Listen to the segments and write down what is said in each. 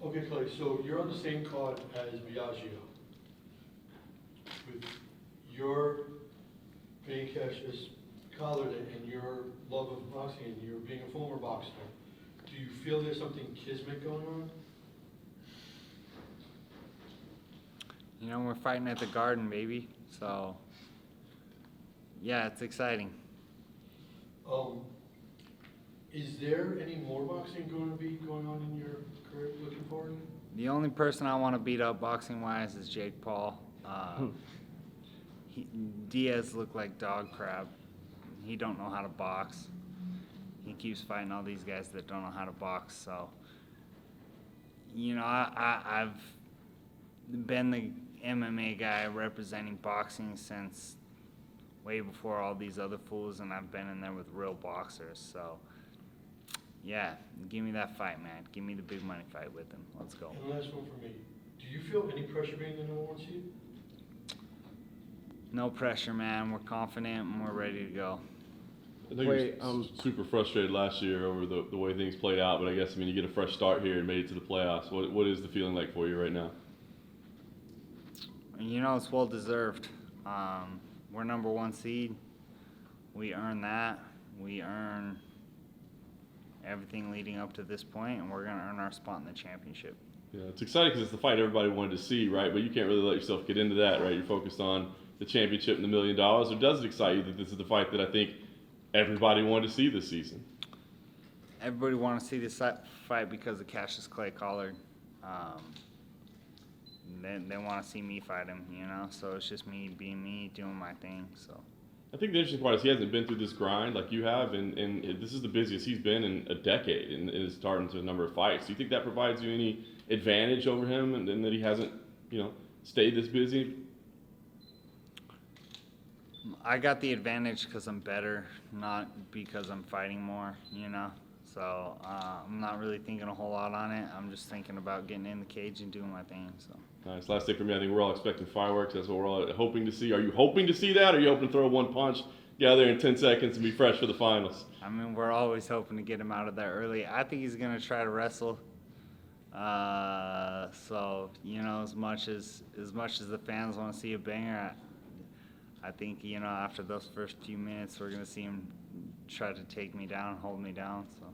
Okay, Clay, so you're on the same card as Biagio. With your being Cassius collared and your love of boxing and you being a former boxer, do you feel there's something kismet going on? You know, we're fighting at the Garden, baby. So, yeah, it's exciting. Is there any more boxing going to be going on in your career looking forward? The only person I want to beat up boxing-wise is Jake Paul. Diaz looked like dog crap. He don't know how to box. He keeps fighting all these guys that don't know how to box. So, you know, I've been the MMA guy representing boxing since way before all these other fools, and I've been in there with real boxers. So, yeah, give me that fight, man. Give me the big money fight with him. Let's go. And last one for me. Do you feel any pressure being the number one seed? No pressure, man. We're confident and we're ready to go. I think you were super frustrated last year over the way things played out, but I guess, I mean, you get a fresh start here and made it to the playoffs. What is the feeling like for you right now? You know, it's well deserved. We're number one seed. We earn that. We earn everything leading up to this point, and we're going to earn our spot in the championship. Yeah, it's exciting because it's the fight everybody wanted to see, right? But you can't really let yourself get into that, right? You're focused on the championship and the $1 million. Or does it excite you that this is the fight that I think everybody wanted to see this season? Everybody wanted to see this fight because of Cassius Clay Collard. They want to see me fight him, you know? So it's just me being me, doing my thing, so. I think the interesting part is he hasn't been through this grind like you have, and this is the busiest he's been in a decade and is starting to a number of fights. Do you think that provides you any advantage over him and that he hasn't, you know, stayed this busy? I got the advantage because I'm better, not because I'm fighting more, you know? So I'm not really thinking a whole lot on it. I'm just thinking about getting in the cage and doing my thing, so. Nice. Last thing for me, I think we're all expecting fireworks. That's what we're all hoping to see. Are you hoping to see that, or are you hoping to throw one punch, get out there in 10 seconds, and be fresh for the finals? I mean, we're always hoping to get him out of there early. I think he's going to try to wrestle. So, you know, as much as the fans want to see a banger, I think, you know, after those first few minutes, we're going to see him try to take me down, hold me down, so.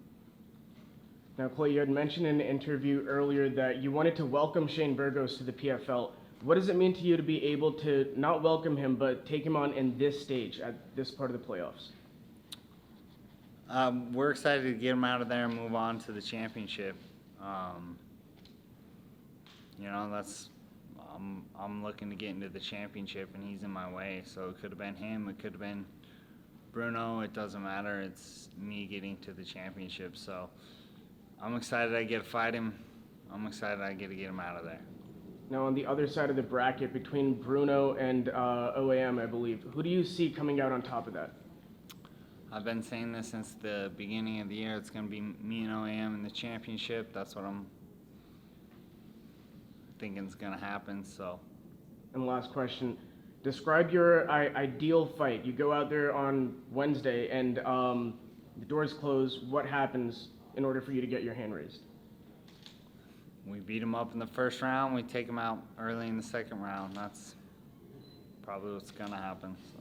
Now, Clay, you had mentioned in an interview earlier that you wanted to welcome Shane Burgos to the PFL. What does it mean to you to be able to not welcome him, but take him on in this stage at this part of the playoffs? We're excited to get him out of there and move on to the championship. You know, I'm looking to get into the championship, and he's in my way. So it could have been him, it could have been Bruno. It doesn't matter. It's me getting to the championship. So I'm excited I get to fight him. I'm excited I get to get him out of there. Now, on the other side of the bracket, between Bruno and OAM, I believe, who do you see coming out on top of that? I've been saying this since the beginning of the year. It's going to be me and OAM in the championship. That's what I'm thinking is going to happen. So. And last question, describe your ideal fight. You go out there on Wednesday and the doors close. What happens in order for you to get your hand raised? We beat him up in the first round. We take him out early in the second round. That's probably what's going to happen. So.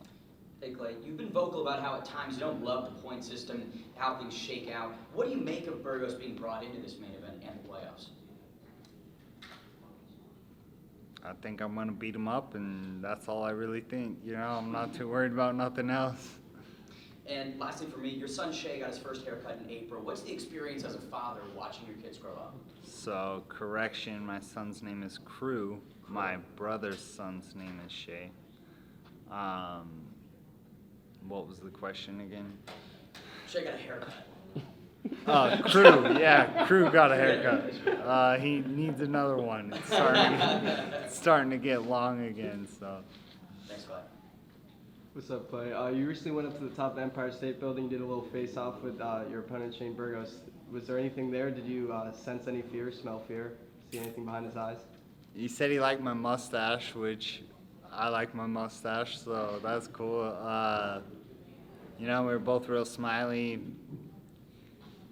Hey, Clay, you've been vocal about how at times you don't love the point system and how things shake out. What do you make of Burgos being brought into this main event and the playoffs? I think I'm going to beat him up, and that's all I really think. You know, I'm not too worried about nothing else. And lastly for me, your son Shay got his first haircut in April. What's the experience as a father watching your kids grow up? So, correction, my son's name is Crew. My brother's son's name is Shay. What was the question again? Shay got a haircut. Crew, yeah, Crew got a haircut. He needs another one. It's starting to get long again, so. Thanks, Clay. What's up, Clay? You recently went up to the top of the Empire State Building, did a little face-off with your opponent, Shane Burgos. Was there anything there? Did you sense any fear, smell fear, see anything behind his eyes? He said he liked my mustache, which I like my mustache, so that's cool. You know, we were both real smiley.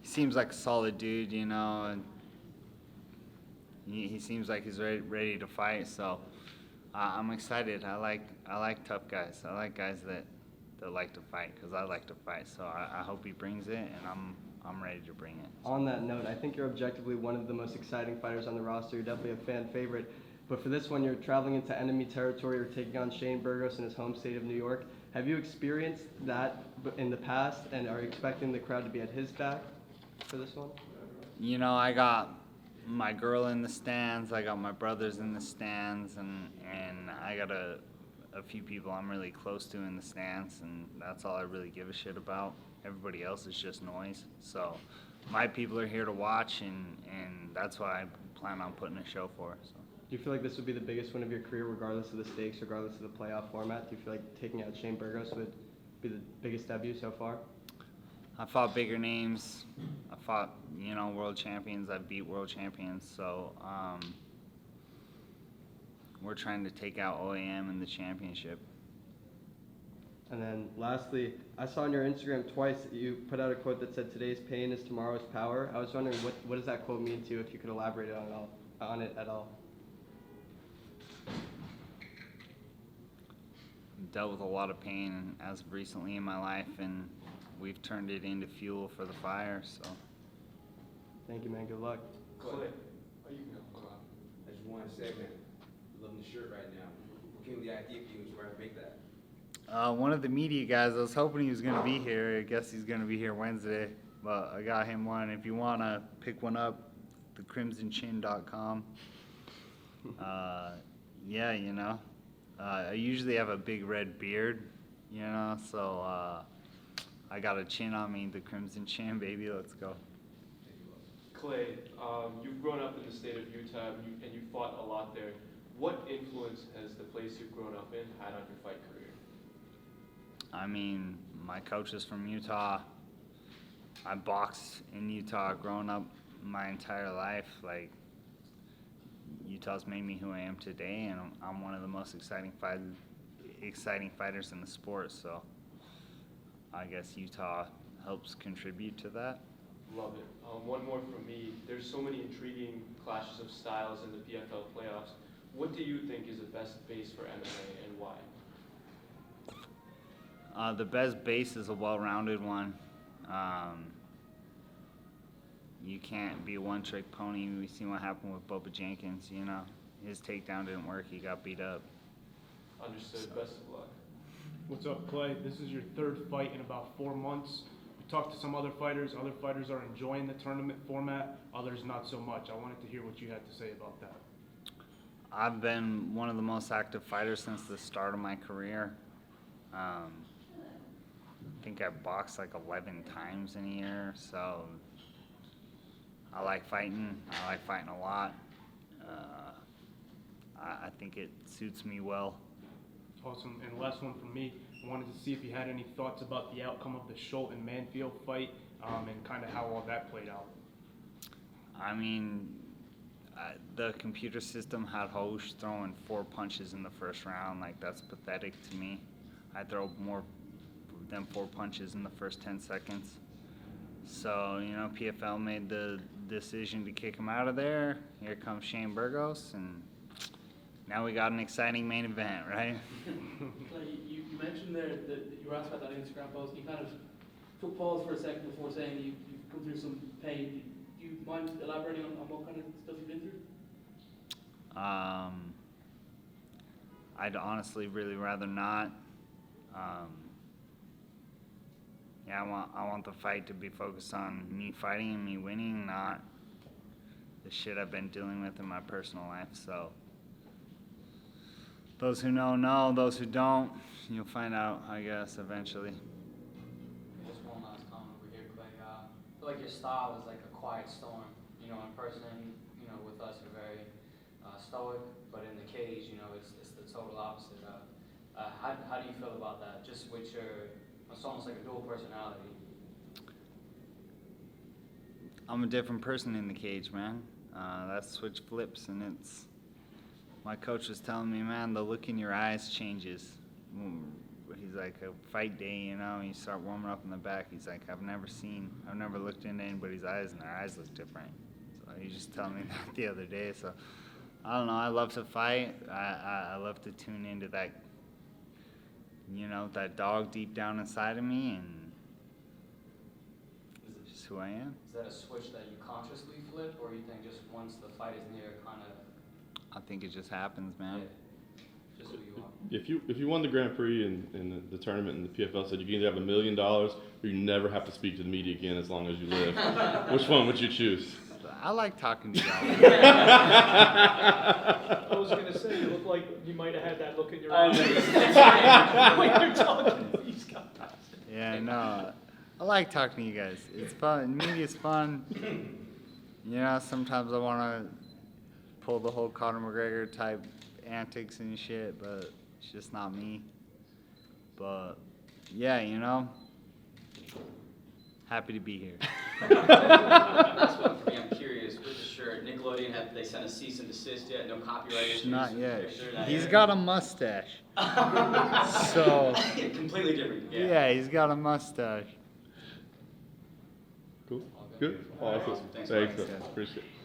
He seems like a solid dude, you know, and He seems like he's ready to fight. So I'm excited. I like tough guys. I like guys that like to fight because I like to fight. So I hope he brings it, and I'm ready to bring it. On that note, I think you're objectively one of the most exciting fighters on the roster. You're definitely a fan favorite. But for this one, you're traveling into enemy territory. You're taking on Shane Burgos in his home state of New York. Have you experienced that in the past, and are you expecting the crowd to be at his back for this one? You know, I got my girl in the stands. I got my brothers in the stands, and I got a few people I'm really close to in the stands, and that's all I really give a shit about. Everybody else is just noise. So my people are here to watch, and that's why I plan on putting a show for. So. Do you feel like this would be the biggest win of your career, regardless of the stakes, regardless of the playoff format? Do you feel like taking out Shane Burgos would be the biggest debut so far? I fought bigger names. I fought, world champions. I beat world champions. So we're trying to take out OAM in the championship. And then lastly, I saw on your Instagram twice that you put out a quote that said, "Today's pain is tomorrow's power." I was wondering, what does that quote mean to you, if you could elaborate on it at all? Dealt with a lot of pain as of recently in my life, and we've turned it into fuel for the fire. So Thank you, man. Good luck. Clay, you can go. I just want to say, man, loving the shirt right now. What came with the idea for you? Where I make that? one of the media guys, I was hoping he was going to be here. I guess he's going to be here Wednesday, but I got him one. If you want to pick one up, thecrimsonchin.com. Yeah, I usually have a big red beard, so I got a chin on me, the Crimson Chin, baby. Let's go. Clay, you've grown up in the state of Utah and you fought a lot there. What influence has the place you've grown up in had on your fight career? I mean, my coach is from Utah. I boxed in Utah growing up my entire life. Like, Utah's made me who I am today, and I'm one of the most exciting fighters in the sport. So I guess Utah helps contribute to that. Love it. One more from me. There's so many intriguing clashes of styles in the PFL playoffs. What do you think is the best base for MMA and why? The best base is a well-rounded one. You can't be a one-trick pony. We've seen what happened with Bubba Jenkins, His takedown didn't work. He got beat up. Understood. Best of luck. What's up, Clay? This is your third fight in about 4 months. We talked to some other fighters. Other fighters are enjoying the tournament format, others not so much. I wanted to hear what you had to say about that. I've been one of the most active fighters since the start of my career. I think I've boxed like 11 times in a year, so I like fighting. I like fighting a lot. I think it suits me well. Awesome. And last one from me. I wanted to see if you had any thoughts about the outcome of the Schultz and Manfield fight, and kind of how all that played out. I mean, the computer system had Hosh throwing 4 punches in the first round. Like, that's pathetic to me. I throw more than 4 punches in the first 10 seconds. So, PFL made the decision to kick him out of there. Here comes Shane Burgos, and now we got an exciting main event, right? You mentioned there that you were asked about that Instagram post. You kind of took pause for a second before saying you've come through some pain. Do you mind elaborating on what kind of stuff you've been through? I'd honestly really rather not. I want the fight to be focused on me fighting and me winning, not the shit I've been dealing with in my personal life. So those who know, those who don't, you'll find out, I guess, eventually. Just one last comment over here, Clay. I feel like your style is like a quiet storm. In person, with us, you're very stoic, but in the cage, it's the total opposite. How do you feel about that? Just with it's almost like a dual personality. I'm a different person in the cage, man. That switch flips, and my coach was telling me, man, the look in your eyes changes. He's like, a fight day, you start warming up in the back. He's like, I've never looked into anybody's eyes, and their eyes look different. So He just told me that the other day. So I don't know. I love to fight. I love to tune into that, that dog deep down inside of me, and it's just who I am. Is that a switch that you consciously flip, or you think just once the fight is near, kind of? I think it just happens, man. Just who you are. If you won the Grand Prix in the tournament and the PFL said you can either have $1 million or you never have to speak to the media again as long as you live, which one would you choose? I like talking to y'all. I was gonna say, you look like you might have had that look in your I eyes know. when you're talking to these guys. Yeah, no, I like talking to you guys. It's fun. Media's fun. Sometimes I want to pull the whole Conor McGregor type antics and shit, but it's just not me. But yeah, happy to be here. Last one for me, I'm curious, with the shirt, Nickelodeon, have they sent a cease and desist yet? No copyright issues? Not yet. Sure, not He's yet. got a mustache. So Completely different, yeah. yeah, he's got a mustache. Cool. Good. Awesome. Thanks, Thanks. Mike. Appreciate it.